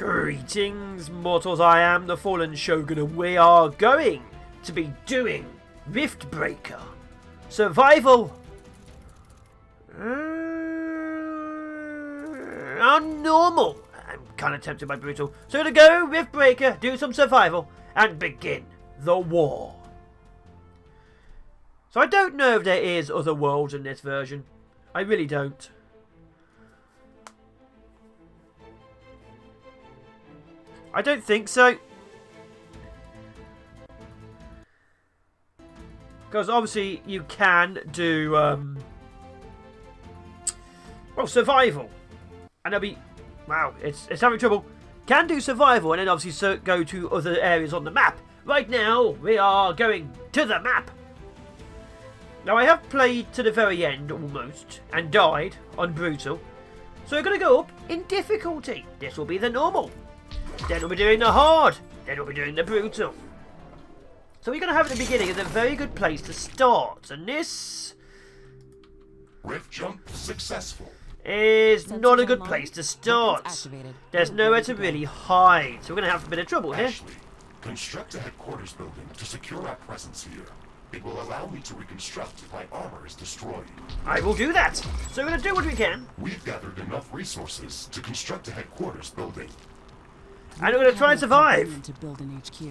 Greetings, mortals. I am the Fallen Shogun, and we are going to be doing Riftbreaker Survival on normal. I'm kind of tempted by brutal. So we're going to go Riftbreaker, do some survival, and begin the war. So I don't know if there is other worlds in this version. I really don't. I don't think so. Because obviously you can do well, survival. And there'll be, wow, it's having trouble. Can do survival and then obviously go to other areas on the map. Right now we are going to the map. Now I have played to the very end almost and died on brutal. So we're going to go up in difficulty. This will be the normal. Then we'll be doing the hard. Then we'll be doing the brutal. So we're going to have at the beginning is a very good place to start. And this Rift jump successful. Is not a good place to start. There's nowhere to really hide. So we're going to have a bit of trouble here. Ashley, construct a headquarters building to secure our presence here. It will allow me to reconstruct if my armor is destroyed. I will do that. So we're going to do what we can. We've gathered enough resources to construct a headquarters building. And we're going to try and survive. To build an HQ.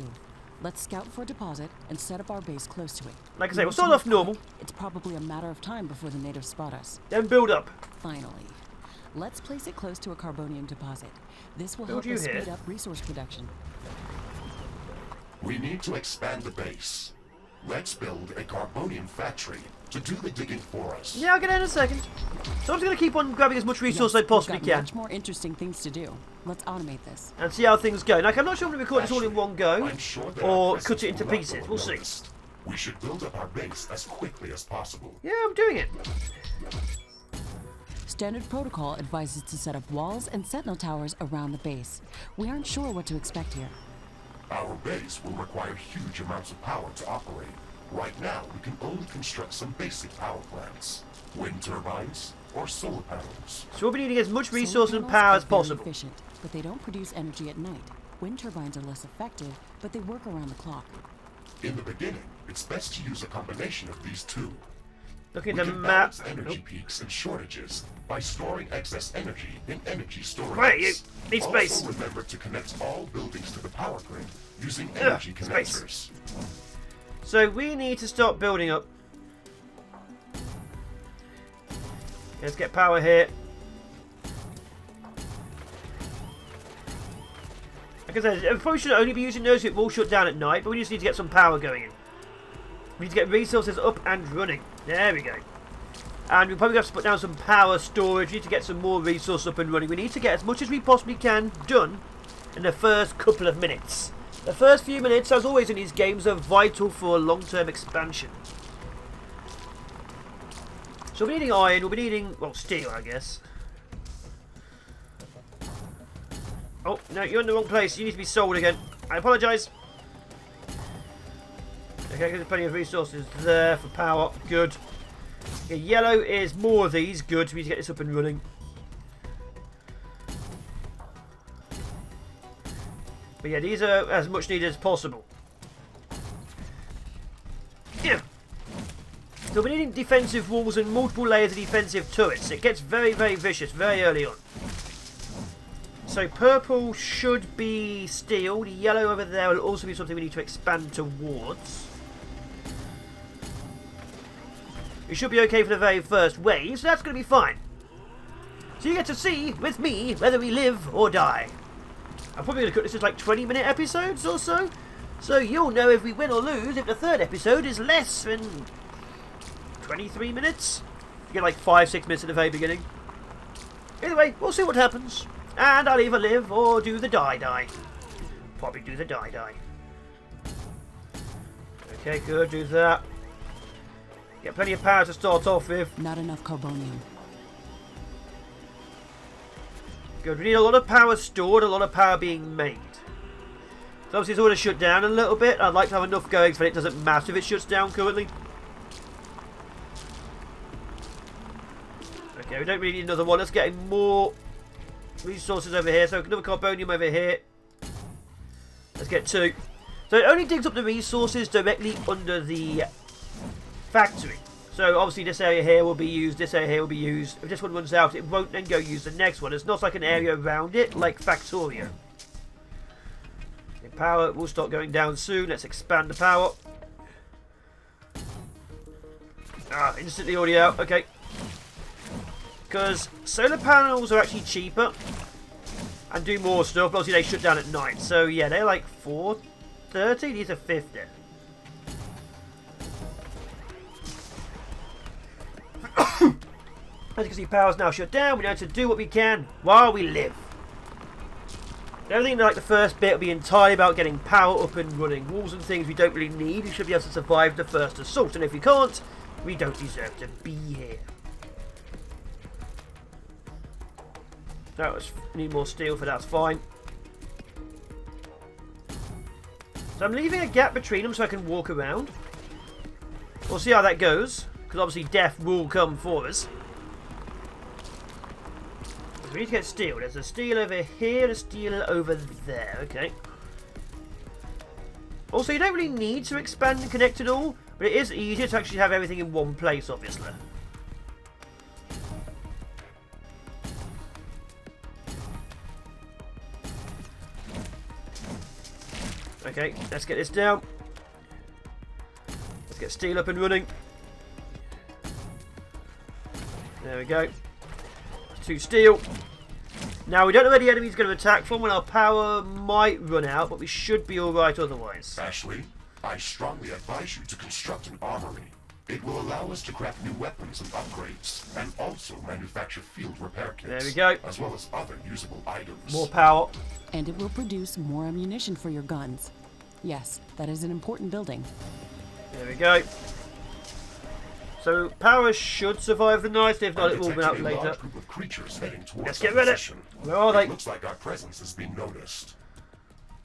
Let's scout for a deposit and set up our base close to it. Like I say, we'll start off normal. It's probably a matter of time before the natives spot us. Then build up. Finally. Let's place it close to a carbonium deposit. This will help us speed up resource production. We need to expand the base. Let's build a carbonium factory to do the digging for us. Yeah, I'll get in a second. So I'm just going to keep on grabbing as much resource as I possibly can. Much more interesting things to do. Let's automate this. And see how things go. Like, I'm not sure I'm going to record this all in one go. I'm sure or cut it into pieces. We'll see. We should build up our base as quickly as possible. Yeah, I'm doing it. Standard protocol advises to set up walls and sentinel towers around the base. We aren't sure what to expect here. Our base will require huge amounts of power to operate. Right now, we can only construct some basic power plants. Wind turbines or solar panels. So we'll be needing as much resource and power as possible. Efficient, but they don't produce energy at night. Wind turbines are less effective, but they work around the clock. In the beginning, it's best to use a combination of these two. Looking We at the can map. balance energy peaks and shortages by storing excess energy in energy storage. Right, you need space. Also remember to connect all buildings to the power grid using energy connectors. So we need to start building up. Let's get power here. Like I said, I probably should only be using those if it will shut down at night, but we just need to get some power going in. We need to get resources up and running. There we go. And we'll probably have to put down some power storage. We need to get some more resources up and running. We need to get as much as we possibly can done in the first couple of minutes. The first few minutes, as always in these games, are vital for a long-term expansion. So we'll be needing iron, we'll be needing, well, steel, I guess. Oh, no, you're in the wrong place. You need to be sold again. I apologise. Okay, there's plenty of resources there for power. Good. Okay, yellow is more of these. Good. We need to get this up and running. But yeah, these are as much needed as possible. Yeah. So we're needing defensive walls and multiple layers of defensive turrets. It gets very, very vicious very early on. So purple should be steel. The yellow over there will also be something we need to expand towards. We should be okay for the very first wave, so that's going to be fine. So you get to see, with me, whether we live or die. I'm probably going to cut this as like 20-minute episodes or so. So you'll know if we win or lose if the third episode is less than 23 minutes. You get like 5-6 minutes at the very beginning. Either way, we'll see what happens. And I'll either live or do the die. Probably do the die. Okay, good, do that. Get plenty of power to start off with. Not enough carbonium. Good, we need a lot of power stored, a lot of power being made. So obviously it's all going to shut down a little bit. I'd like to have enough going so it doesn't matter if it shuts down currently. Okay, we don't really need another one. Let's get more resources over here. So another carbonium over here. Let's get 2. So it only digs up the resources directly under the factory. So obviously this area here will be used, this area here will be used. If this one runs out, it won't then go use the next one. It's not like an area around it, like Factorio. Okay, power will start going down soon. Let's expand the power. Instantly already out. Okay. Because solar panels are actually cheaper and do more stuff. But obviously they shut down at night. So yeah, they're like 430. These are 50. As you can see, power's now shut down. We need to do what we can while we live. Everything like the first bit will be entirely about getting power up and running. Walls and things we don't really need. We should be able to survive the first assault. And if we can't, we don't deserve to be here. Need more steel for that's fine. So I'm leaving a gap between them so I can walk around. We'll see how that goes. Because obviously death will come for us. We need to get steel. There's a steel over here and a steel over there. Okay. Also, you don't really need to expand and connect it all. But it is easier to actually have everything in one place, obviously. Okay, let's get this down. Let's get steel up and running. There we go. 2 steel. Now, we don't know where the enemy's going to attack from when our power might run out, but we should be alright otherwise. Ashley, I strongly advise you to construct an armory. It will allow us to craft new weapons and upgrades, and also manufacture field repair kits. There we go. As well as other usable items. More power. And it will produce more ammunition for your guns. Yes, that is an important building. There we go. So power should survive the night. If not, it will be out later. Let's get rid of it. Where are they? Looks like our presence has been noticed.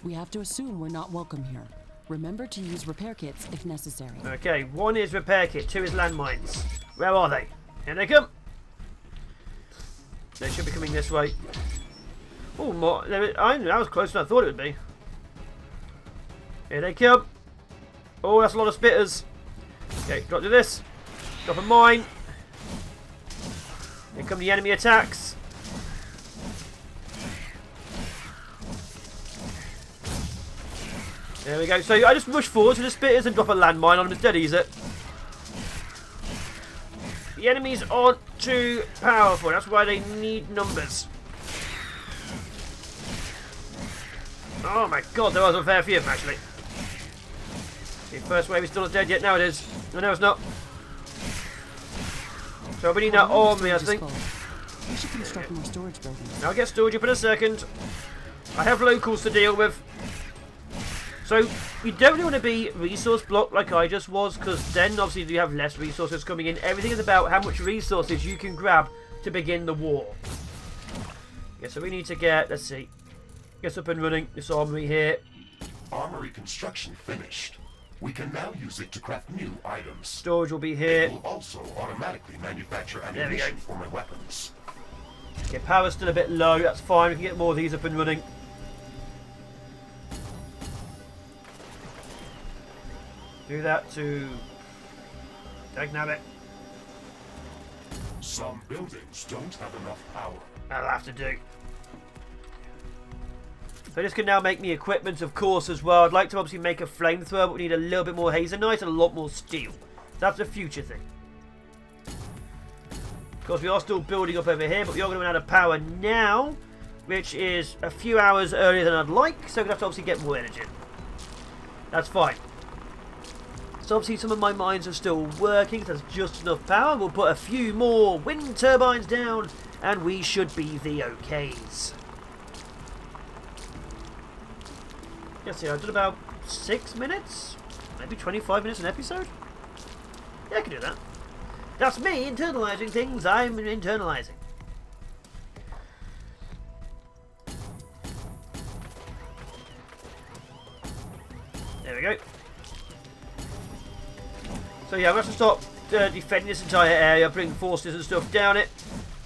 We have to assume we're not welcome here. Remember to use repair kits if necessary. Okay, 1 is repair kit, 2 is landmines. Where are they? Here they come. They should be coming this way. Oh, more. That was closer than I thought it would be. Here they come. Oh, that's a lot of spitters. Okay, drop to this. Drop a mine. Here come the enemy attacks. There we go. So I just rush forward to the spitters and drop a landmine on them instead. Ease it. The enemies aren't too powerful. That's why they need numbers. Oh my god, there was a fair few of them actually. The first wave is still not dead yet. Now it is. No, it's not. So we need that armory, I think. We should construct more storage buildings. I'll get storage up in a second. I have locals to deal with. So, you don't really want to be resource blocked like I just was, because then obviously you have less resources coming in. Everything is about how much resources you can grab to begin the war. Yeah, so we need to get, let's see, get up and running this armory here. Armory construction finished. We can now use it to craft new items. Storage will be here. It will also automatically manufacture ammunition for my weapons. Okay, power's still a bit low, that's fine. We can get more of these up and running. Do that to Dagnabbit. Some buildings don't have enough power. That'll have to do. So this can now make me equipment, of course, as well. I'd like to obviously make a flamethrower, but we need a little bit more hazelnite and a lot more steel. That's a future thing. Of course, we are still building up over here, but we are going to run out of power now, which is a few hours earlier than I'd like, so we're going to have to obviously get more energy. That's fine. So obviously some of my mines are still working, so there's just enough power. We'll put a few more wind turbines down, and we should be the okays. Yes, yeah, I did about 6 minutes, maybe 25 minutes an episode. Yeah, I can do that. That's me internalising things I'm internalising. There we go. So yeah, I'm going to stop defending this entire area, bring forces and stuff down it.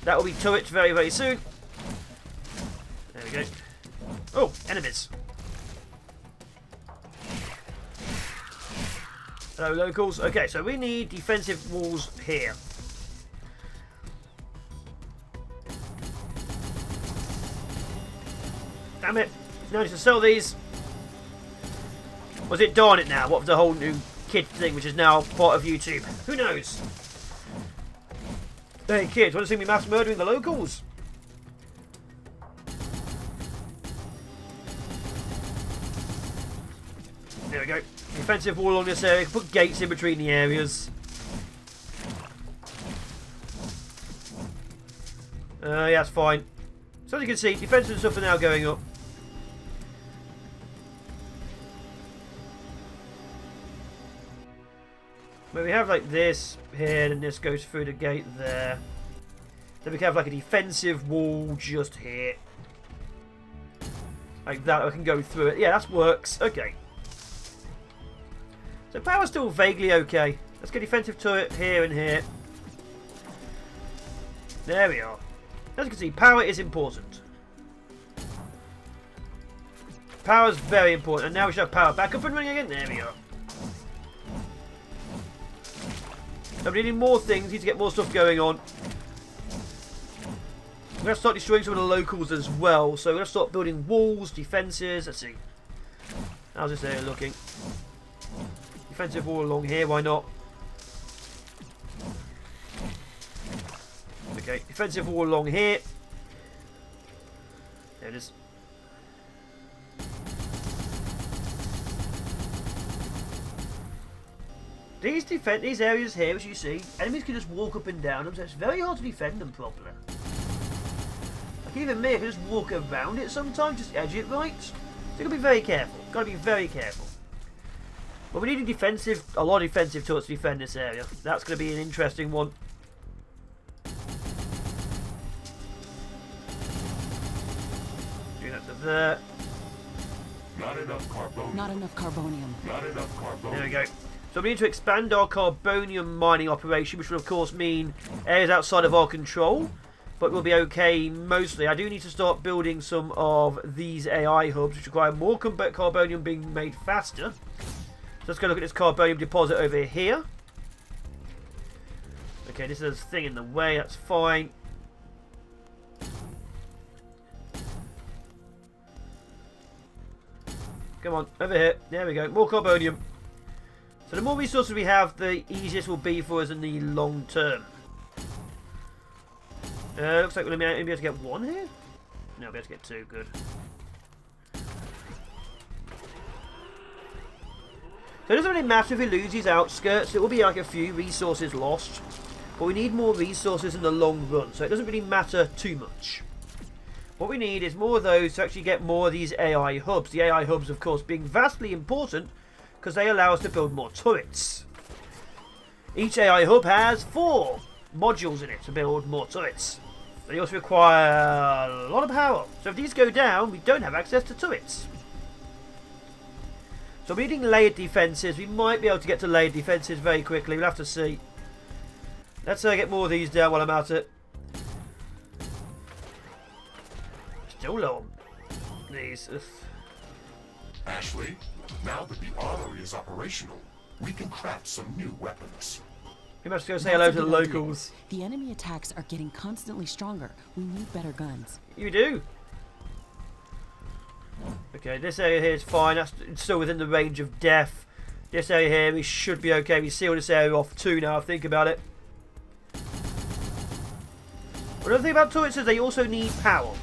That will be turrets very, very soon. we go. Oh, enemies. Hello, locals. Okay, so we need defensive walls here. Damn it. Now I need to sell these. Was it darn it now? What was the whole new kid thing, which is now part of YouTube? Who knows? Hey kids, want to see me mass murdering the locals? There we go. Defensive wall along this area. Put gates in between the areas. Yeah, that's fine. So as you can see, defensive stuff are now going up. But we have like this here, and this goes through the gate there. Then we can have like a defensive wall just here. Like that, I can go through it. Yeah, that works. Okay. So power's still vaguely okay. Let's get defensive turret here and here. There we are. As you can see, power is important. Power's very important. And now we should have power back up and running again. There we are. So we need more things. Need to get more stuff going on. We're going to start destroying some of the locals as well. So we're going to start building walls, defences. Let's see. How's this area looking? Defensive wall along here, why not? Okay, defensive wall along here. There it is. These areas here, as you see, enemies can just walk up and down them, so it's very hard to defend them properly. Like even me, I can just walk around it sometimes, just edge it right. So you've got to be very careful. Got to be very careful. But we need a lot of defensive turrets to defend this area. That's going to be an interesting one. Do that to there. Not enough carbonium. Not enough carbonium. Not enough carbonium. There we go. So we need to expand our carbonium mining operation, which will of course mean areas outside of our control. But we'll be okay mostly. I do need to start building some of these AI hubs, which require more carbonium being made faster. So let's go look at this carbonium deposit over here. Okay, this is a thing in the way, that's fine. Come on, over here. There we go, more carbonium. So the more resources we have, the easiest will be for us in the long term. Looks like we'll be able to get one here? No, we'll be able to get two, good. So it doesn't really matter if we lose these outskirts, it will be like a few resources lost. But we need more resources in the long run, so it doesn't really matter too much. What we need is more of those to actually get more of these AI hubs. The AI hubs, of course, being vastly important because they allow us to build more turrets. Each AI hub has 4 modules in it to build more turrets. They also require a lot of power. So if these go down, we don't have access to turrets. So we're needing layered defences. We might be able to get to layered defences very quickly. We'll have to see. Let's get more of these down while I'm at it. Still low on these. Ashley, now that the armory is operational, we can craft some new weapons. We must go say hello to the locals. The enemy attacks are getting constantly stronger. We need better guns. You do. Okay, this area here is fine. That's still within the range of death. This area here, we should be okay. We seal this area off too now, I think about it. Another thing about turrets is they also need power.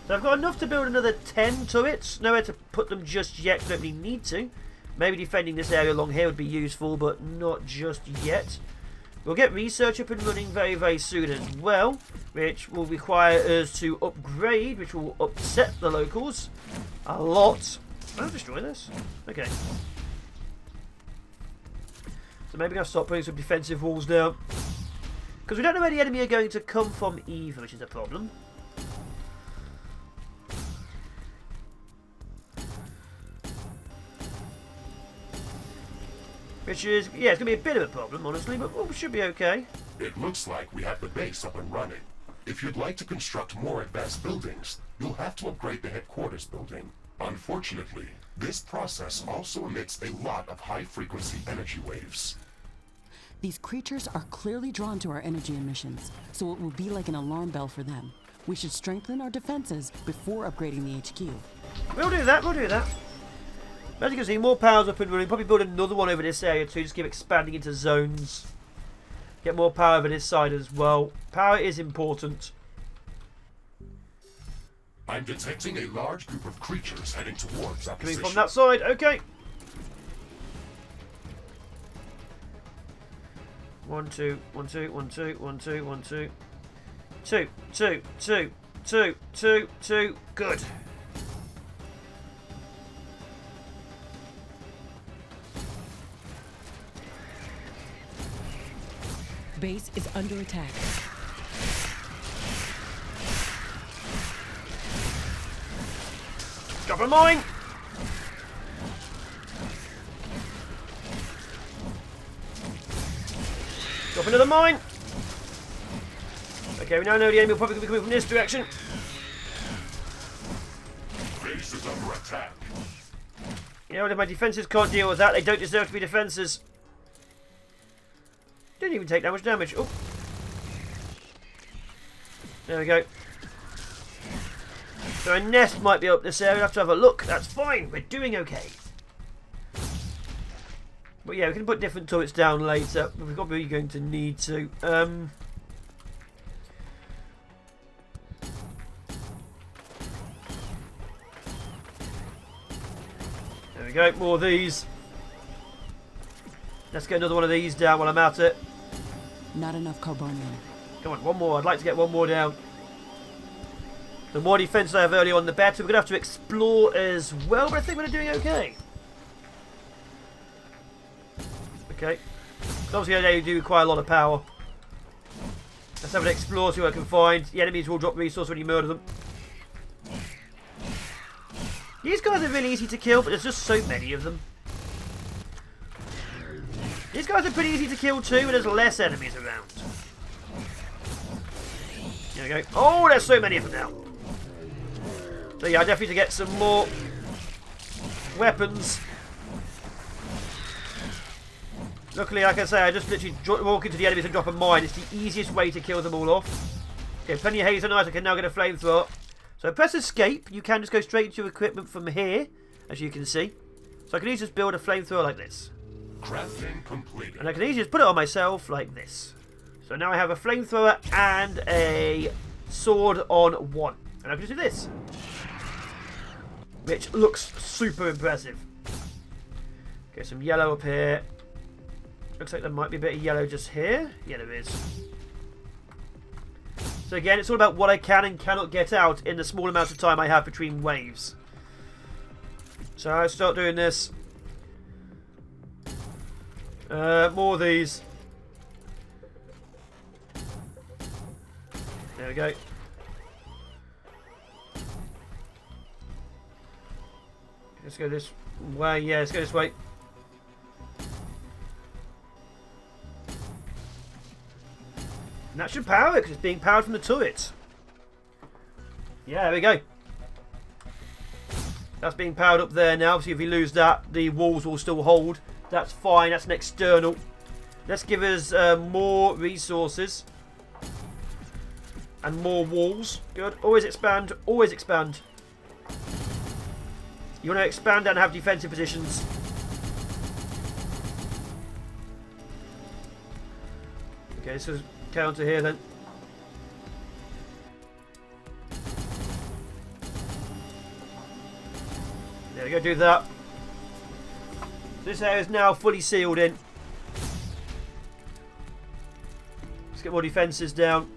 So I've got enough to build another 10 turrets. Nowhere to put them just yet, don't really need to. Maybe defending this area along here would be useful, but not just yet. We'll get research up and running very, very soon as well, which will require us to upgrade, which will upset the locals a lot. I'll destroy this. Okay. So maybe I'll start putting some defensive walls down. Because we don't know where the enemy are going to come from either, which is a problem. Which is, yeah, it's going to be a bit of a problem, honestly, but we should be okay. It looks like we have the base up and running. If you'd like to construct more advanced buildings, you'll have to upgrade the headquarters building. Unfortunately, this process also emits a lot of high-frequency energy waves. These creatures are clearly drawn to our energy emissions, so it will be like an alarm bell for them. We should strengthen our defenses before upgrading the HQ. We'll do that, we'll do that. As you can see, more powers up and running. Probably build another one over this area too. Just keep expanding into zones. Get more power over this side as well. Power is important. I'm detecting a large group of creatures heading towards our Coming position. from that side, okay. 1, 2, 1, 2, 1, 2, 1, 2, 1, 2. 2, 2, 2, 2, 2, 2. Good. Base is under attack. Drop a mine. Drop another mine. Okay, we now know the enemy will probably be coming from this direction. Base is under attack. You know what, if my defences can't deal with that, they don't deserve to be defences. Didn't even take that much damage. Oh. There we go. So a nest might be up this area. We'll have to have a look. That's fine. We're doing okay. But yeah, we can put different turrets down later. But we're probably going to need to. There we go. More of these. Let's get another one of these down while I'm at it. Not enough carbonium. Come on, one more. I'd like to get one more down. The more defense I have early on, the better. We're going to have to explore as well, but I think we're doing okay. Okay. Obviously, they do require a lot of power. Let's have an explore, see what I can find. The enemies will drop resource when you murder them. These guys are really easy to kill, but there's just so many of them. These guys are pretty easy to kill too, and there's less enemies around. There we go. Oh, there's so many of them now. So yeah, I definitely need to get some more weapons. Luckily, like I say, I just literally walk into the enemies and drop a mine. It's the easiest way to kill them all off. Okay, plenty of hazelnut. I can now get a flamethrower. So press escape. You can just go straight into your equipment from here, as you can see. So I can easily just build a flamethrower like this. Crafting completed. And I can easily just put it on myself like this. So now I have a flamethrower and a sword on one. And I can just do this. Which looks super impressive. Okay, some yellow up here. Looks like there might be a bit of yellow just here. Yeah, there is. So again, it's all about what I can and cannot get out in the small amount of time I have between waves. So I start doing this. More of these. There we go. Let's go this way. Yeah, let's go this way. And that should power it because it's being powered from the turret. Yeah, there we go. That's being powered up there now. Obviously, if we lose that, the walls will still hold. That's fine. That's an external. Let's give us more resources. And more walls. Good. Always expand. Always expand. You want to expand and have defensive positions. Okay, so counter here then. There we go, do that. This area is now fully sealed in. Let's get more defences down.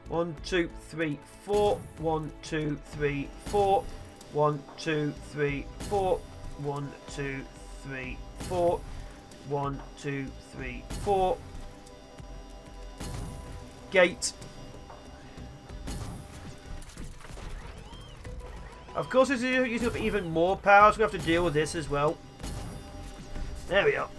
1, 2, 3, 4. 1, 2, 3, 4. 1, 2, 3, 4. 1, 2, 3, 4. 1, 2, 3, 4. Gate. Of course, this is using up even more power, so we have to deal with this as well. There we are.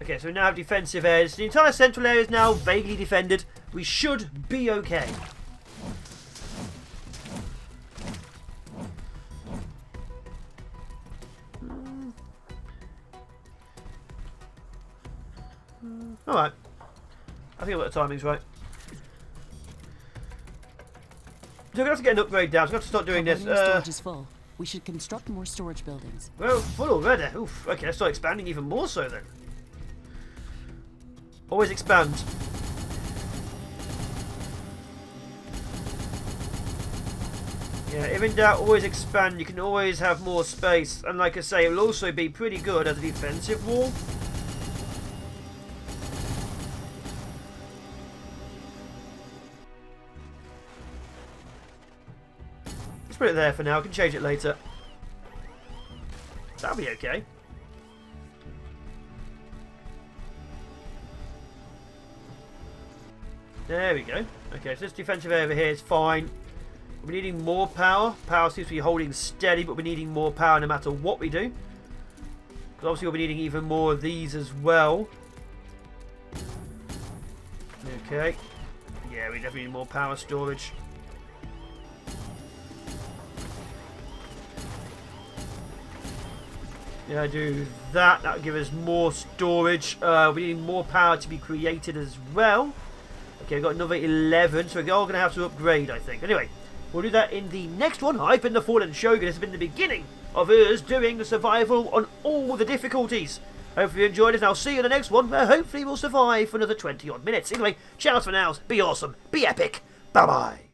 Okay, Okay, so we now have defensive areas. The entire central area is now vaguely defended. We should be okay. Alright. I think I've got the timings right. So we're going to have to get an upgrade down. So we're going to have to start doing this. Storage is full. We should construct more storage buildings. Well, full already. Oof. Okay, let's start expanding even more so then. Always expand. Yeah, if in doubt, always expand. You can always have more space. And like I say, it will also be pretty good as a defensive wall. Let's put it there for now. I can change it later. That'll be okay. There we go. Okay, so this defensive area over here is fine. We're needing more power. Power seems to be holding steady, but we're needing more power no matter what we do. Because obviously we'll be needing even more of these as well. Okay. Yeah, we definitely need more power storage. Yeah, do that. That'll give us more storage. We need more power to be created as well. Okay, we've got another 11, so we're all going to have to upgrade, I think. Anyway, we'll do that in the next one. I've been the Fallen Shogun. This has been the beginning of us doing the survival on all the difficulties. Hopefully you enjoyed it, and I'll see you in the next one, where hopefully we'll survive for another 20 odd minutes. Anyway, ciao for now. Be awesome. Be epic. Bye-bye.